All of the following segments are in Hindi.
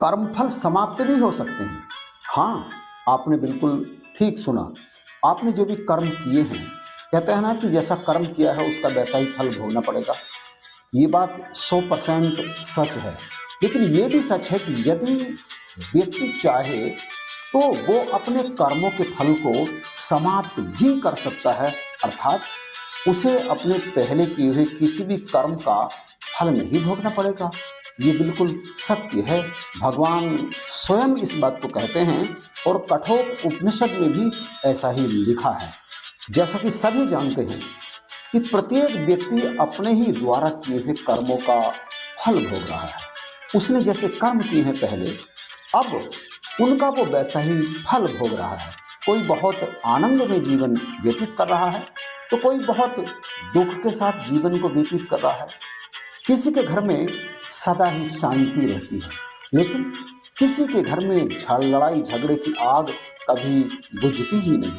कर्मफल समाप्त भी हो सकते हैं। हाँ, आपने बिल्कुल ठीक सुना। आपने जो भी कर्म किए हैं, कहते हैं ना कि जैसा कर्म किया है उसका वैसा ही फल भोगना पड़ेगा। ये बात 100% सच है। लेकिन ये भी सच है कि यदि व्यक्ति चाहे तो वो अपने कर्मों के फल को समाप्त भी कर सकता है, अर्थात उसे अपने पहले किए हुए किसी भी कर्म का फल नहीं भोगना पड़ेगा। ये बिल्कुल सत्य है। भगवान स्वयं इस बात को कहते हैं और कठोर उपनिषद में भी ऐसा ही लिखा है। जैसा कि सभी जानते हैं कि प्रत्येक व्यक्ति अपने ही द्वारा किए हुए कर्मों का फल भोग रहा है। उसने जैसे कर्म किए हैं पहले, अब उनका वो वैसा ही फल भोग रहा है। कोई बहुत आनंद में जीवन व्यतीत कर रहा है तो कोई बहुत दुख के साथ जीवन को व्यतीत कर रहा है। किसी के घर में सदा ही शांति रहती है, लेकिन किसी के घर में लड़ाई झगड़े की आग कभी बुझती ही नहीं।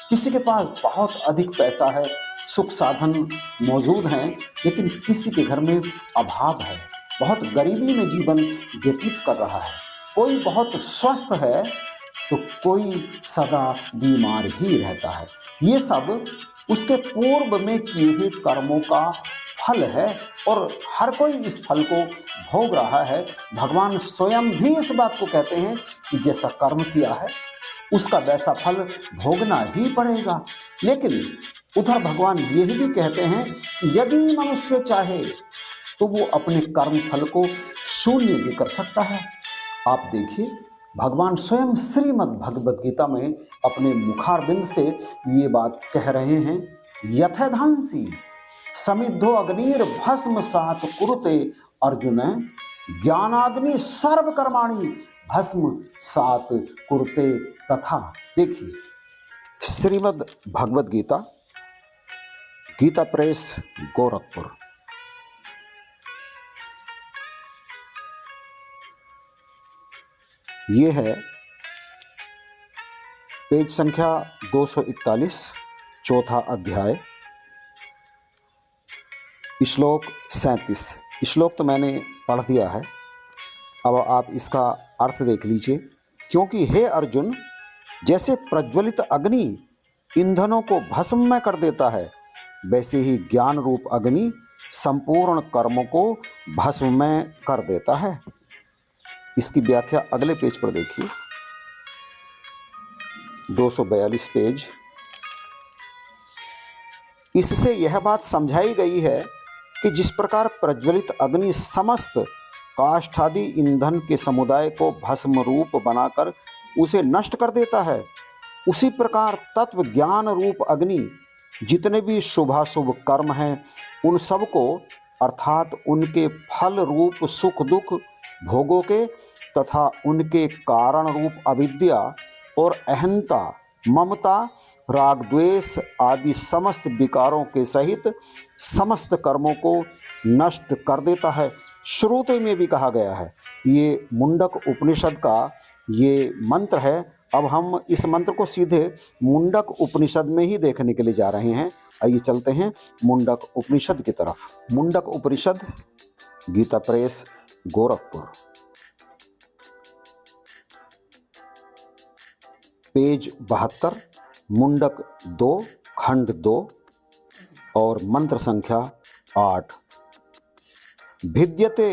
किसी के पास बहुत अधिक पैसा है, सुख साधन मौजूद हैं, लेकिन किसी के घर में अभाव है, बहुत गरीबी में जीवन व्यतीत कर रहा है। कोई बहुत स्वस्थ है तो कोई सदा बीमार ही रहता है। ये सब उसके पूर्व में किए हुए कर्मों का फल है और हर कोई इस फल को भोग रहा है। भगवान स्वयं भी इस बात को कहते हैं कि जैसा कर्म किया है उसका वैसा फल भोगना ही पड़ेगा। लेकिन उधर भगवान यही भी कहते हैं कि यदि मनुष्य चाहे तो वो अपने कर्म फल को शून्य भी कर सकता है। आप देखिए, भगवान स्वयं श्रीमद् भगवद गीता में अपने मुखारबिंद से ये बात कह रहे हैं, यथेधांसी समिद्धो अग्निर भस्म सात कुरुते अर्जुन ज्ञानाग्नि सर्व कर्माणि भस्म सात कुरुते तथा। देखिए, श्रीमद् भगवद गीता, गीता प्रेस, गोरखपुर। ये है पेज संख्या 241, चौथा अध्याय, श्लोक 37। श्लोक तो मैंने पढ़ दिया है, अब आप इसका अर्थ देख लीजिए। क्योंकि हे अर्जुन, जैसे प्रज्वलित अग्नि ईंधनों को भस्म में कर देता है, वैसे ही ज्ञान रूप अग्नि संपूर्ण कर्मों को भस्म में कर देता है। इसकी व्याख्या अगले पेज पर देखिए, 242 पेज। इससे यह बात समझाई गई है कि जिस प्रकार प्रज्वलित अग्नि समस्त काष्ठादि ईंधन के समुदाय को भस्म रूप बनाकर उसे नष्ट कर देता है, उसी प्रकार तत्व ज्ञान रूप अग्नि जितने भी शुभाशुभ कर्म हैं उन सब को, अर्थात उनके फल रूप सुख दुख भोगों के तथा उनके कारण रूप अविद्या और अहंता, ममता, राग द्वेष आदि समस्त विकारों के सहित समस्त कर्मों को नष्ट कर देता है। श्रुति में भी कहा गया है, ये मुंडक उपनिषद का ये मंत्र है। अब हम इस मंत्र को सीधे मुंडक उपनिषद में ही देखने के लिए जा रहे हैं। आइए चलते हैं मुंडक उपनिषद की तरफ। मुंडक उपनिषद, गीता प्रेस, गोरखपुर, पेज 72, मुंडक 2, खंड 2 और मंत्र संख्या 8। भिद्यते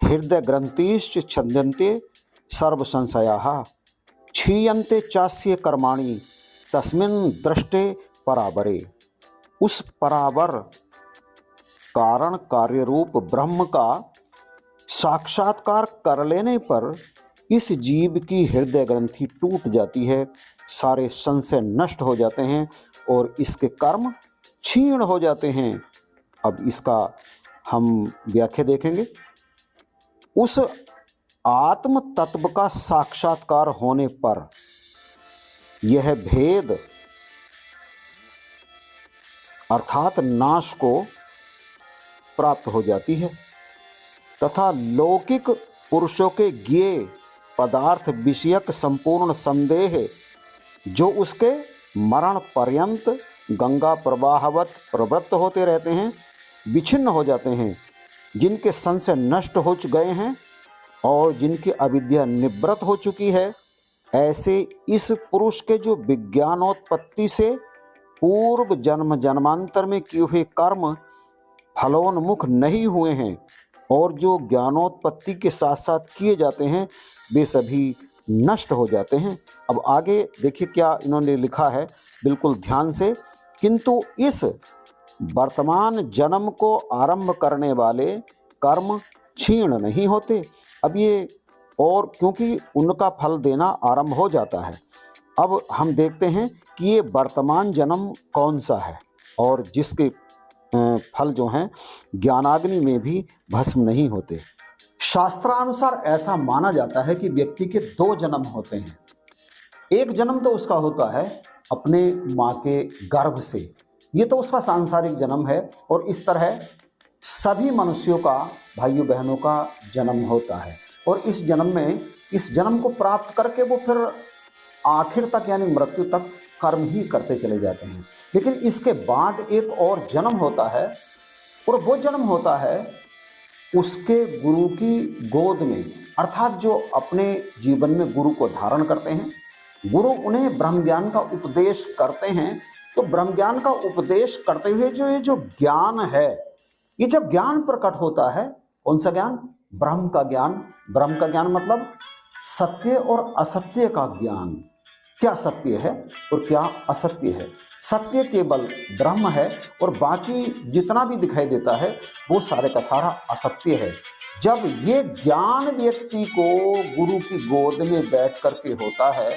हृदय ग्रंथिश्च छद्यन्ते सर्व संशयाः क्षीयन्ते चास्य कर्माणि तस्मिन् दृष्टे परावरे। उस परावर कारण कार्य रूप ब्रह्म का साक्षात्कार कर लेने पर इस जीव की हृदय ग्रंथि टूट जाती है, सारे संशय नष्ट हो जाते हैं और इसके कर्म क्षीण हो जाते हैं। अब इसका हम व्याख्या देखेंगे। उस आत्म तत्व का साक्षात्कार होने पर यह भेद अर्थात नाश को प्राप्त हो जाती है तथा लौकिक पुरुषों के ज्ञेय पदार्थ विषयक संपूर्ण संदेह जो उसके मरण पर्यंत गंगा प्रवाहवत प्रवृत्त होते रहते हैं, विच्छिन्न हो जाते हैं। जिनके संशय नष्ट हो गए हैं और जिनकी अविद्या निवृत्त हो चुकी है, ऐसे इस पुरुष के जो विज्ञानोत्पत्ति से पूर्व जन्म जन्मांतर में किए हुए कर्म फलोन्मुख नहीं हुए हैं और जो ज्ञानोत्पत्ति के साथ साथ किए जाते हैं वे सभी नष्ट हो जाते हैं। अब आगे देखिए क्या इन्होंने लिखा है, बिल्कुल ध्यान से। किंतु इस वर्तमान जन्म को आरंभ करने वाले कर्म क्षीण नहीं होते। अब ये और क्योंकि उनका फल देना आरंभ हो जाता है। अब हम देखते हैं कि ये वर्तमान जन्म कौन सा है और जिसके फल जो हैं ज्ञानाग्नि में भी भस्म नहीं होते। शास्त्रानुसार ऐसा माना जाता है कि व्यक्ति के दो जन्म होते हैं। एक जन्म तो उसका होता है अपने माँ के गर्भ से, ये तो उसका सांसारिक जन्म है, और इस तरह सभी मनुष्यों का, भाइयों बहनों का जन्म होता है। और इस जन्म में, इस जन्म को प्राप्त करके वो फिर आखिर तक यानी मृत्यु तक कर्म ही करते चले जाते हैं। लेकिन इसके बाद एक और जन्म होता है, और वो जन्म होता है उसके गुरु की गोद में, अर्थात जो अपने जीवन में गुरु को धारण करते हैं, गुरु उन्हें ब्रह्म ज्ञान का उपदेश करते हैं। तो ब्रह्म ज्ञान का उपदेश करते हुए जो ये जो ज्ञान है, ये जब ज्ञान प्रकट होता है, कौन सा ज्ञान? ब्रह्म का ज्ञान। ब्रह्म का ज्ञान मतलब सत्य और असत्य का ज्ञान। क्या सत्य है और क्या असत्य है? सत्य केवल ब्रह्म है और बाकी जितना भी दिखाई देता है वो सारे का सारा असत्य है। जब ये ज्ञान व्यक्ति को गुरु की गोद में बैठ करके होता है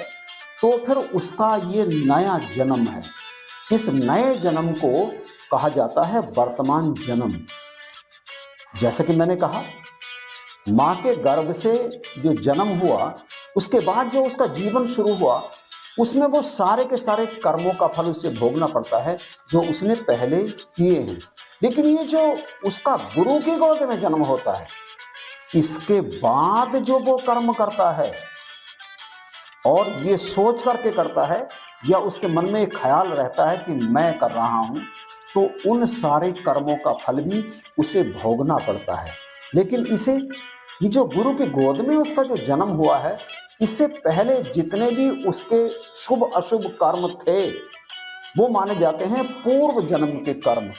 तो फिर उसका ये नया जन्म है। इस नए जन्म को कहा जाता है वर्तमान जन्म। जैसे कि मैंने कहा, माँ के गर्भ से जो जन्म हुआ, उसके बाद जो उसका जीवन शुरू हुआ, उसमें वो सारे के सारे कर्मों का फल उसे भोगना पड़ता है जो उसने पहले किए हैं। लेकिन ये जो उसका गुरु की गोद में जन्म होता है, इसके बाद जो वो कर्म करता है और ये सोच करके करता है या उसके मन में एक ख्याल रहता है कि मैं कर रहा हूँ, तो उन सारे कर्मों का फल भी उसे भोगना पड़ता है। लेकिन इसे, ये जो गुरु की गोद में उसका जो जन्म हुआ है, इससे पहले जितने भी उसके शुभ अशुभ कर्म थे वो माने जाते हैं पूर्व जन्म के कर्म।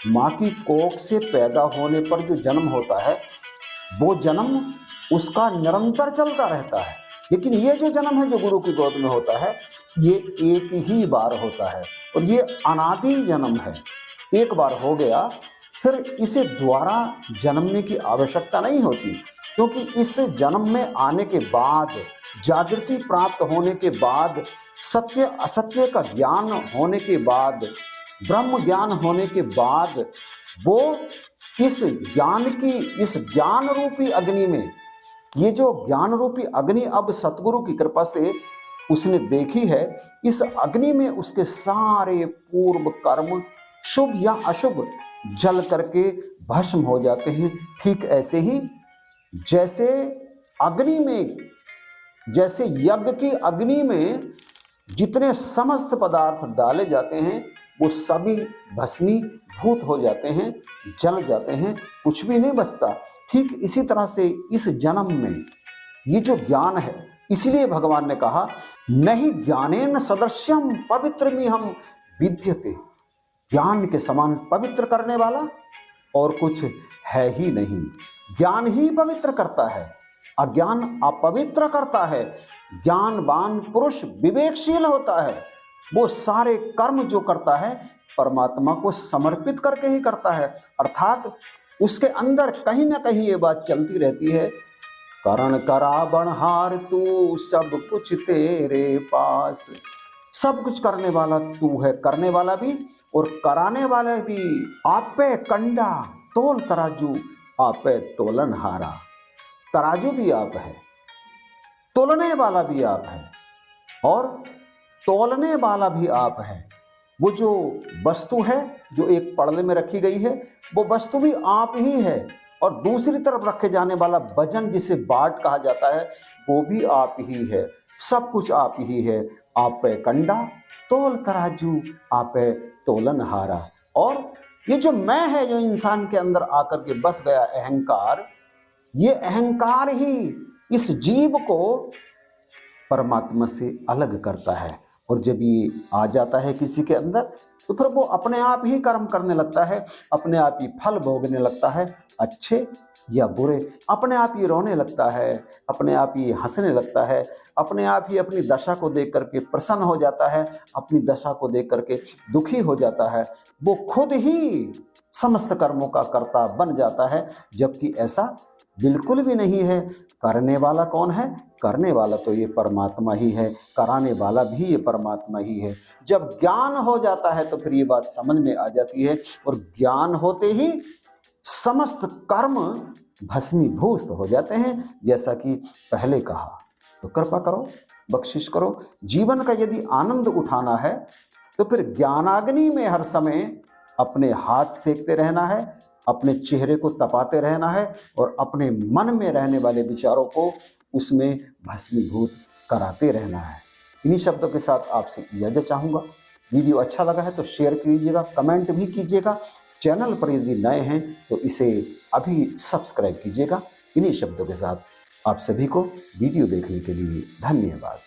माँ की कोख से पैदा होने पर जो जन्म होता है वो जन्म उसका निरंतर चलता रहता है। लेकिन ये जो जन्म है जो गुरु की गोद में होता है, ये एक ही बार होता है और ये अनादि जन्म है। एक बार हो गया फिर इसे दोबारा जन्मने की आवश्यकता नहीं होती, क्योंकि इस जन्म में आने के बाद, जागृति प्राप्त होने के बाद, सत्य असत्य का ज्ञान होने के बाद, ब्रह्म ज्ञान होने के बाद, वो इस ज्ञान की, इस ज्ञान रूपी अग्नि में, ये जो ज्ञान रूपी अग्नि अब सतगुरु की कृपा से उसने देखी है, इस अग्नि में उसके सारे पूर्व कर्म शुभ या अशुभ जल करके भस्म हो जाते हैं। ठीक ऐसे ही जैसे अग्नि में, जैसे यज्ञ की अग्नि में जितने समस्त पदार्थ डाले जाते हैं वो सभी भस्मीभूत हो जाते हैं, जल जाते हैं, कुछ भी नहीं बचता। ठीक इसी तरह से इस जन्म में ये जो ज्ञान है, इसलिए भगवान ने कहा नहीं ज्ञानेन सदृश्यम पवित्रमिहं विद्यते, ज्ञान के समान पवित्र करने वाला और कुछ है ही नहीं। ज्ञान ही पवित्र करता है, अज्ञान अपवित्र करता है। ज्ञानवान पुरुष विवेकशील होता है, वो सारे कर्म जो करता है परमात्मा को समर्पित करके ही करता है। अर्थात उसके अंदर कहीं ना कहीं ये बात चलती रहती है, करण करा बणहार तू सब कुछ तेरे पास। सब कुछ करने वाला तू है, करने वाला भी और कराने वाला भी। आप पे कंडा तोल तराजू, आप पे तोलन हारा। तराजू भी आप है, तोलने वाला भी आप है और तोलने वाला भी आप है। वो जो वस्तु है जो एक पड़ले में रखी गई है, वो वस्तु भी आप ही है, और दूसरी तरफ रखे जाने वाला वजन जिसे बाट कहा जाता है वो भी आप ही है। सब कुछ आप ही है। आप पे कंडा तोल तराजू, आप पे तोलन हारा। और ये जो मैं है, जो इंसान के अंदर आकर के बस गया अहंकार, ये अहंकार ही इस जीव को परमात्मा से अलग करता है। और जब ये आ जाता है किसी के अंदर तो फिर वो अपने आप ही कर्म करने लगता है, अपने आप ही फल भोगने लगता है, अच्छे या बुरे। अपने आप ही रोने लगता है, अपने आप ही हंसने लगता है, अपने आप ही अपनी दशा को देख करके प्रसन्न हो जाता है, अपनी दशा को देख करके दुखी हो जाता है। वो खुद ही समस्त कर्मों का कर्ता बन जाता है, जबकि ऐसा बिल्कुल भी नहीं है। करने वाला कौन है? करने वाला तो ये परमात्मा ही है, कराने वाला भी ये परमात्मा ही है। जब ज्ञान हो जाता है तो फिर ये बात समझ में आ जाती है, और ज्ञान होते ही समस्त कर्म भस्मीभूत हो जाते हैं। जैसा कि पहले कहा, तो कृपा करो, बख्शिश करो। जीवन का यदि आनंद उठाना है तो फिर ज्ञानाग्नि में हर समय अपने हाथ सेकते रहना है, अपने चेहरे को तपाते रहना है, और अपने मन में रहने वाले विचारों को उसमें भस्मीभूत कराते रहना है। इन्हीं शब्दों के साथ आपसे इजाजत चाहूँगा। वीडियो अच्छा लगा है तो शेयर कीजिएगा, कमेंट भी कीजिएगा। चैनल पर यदि नए हैं तो इसे अभी सब्सक्राइब कीजिएगा। इन्हीं शब्दों के साथ आप सभी को वीडियो देखने के लिए धन्यवाद।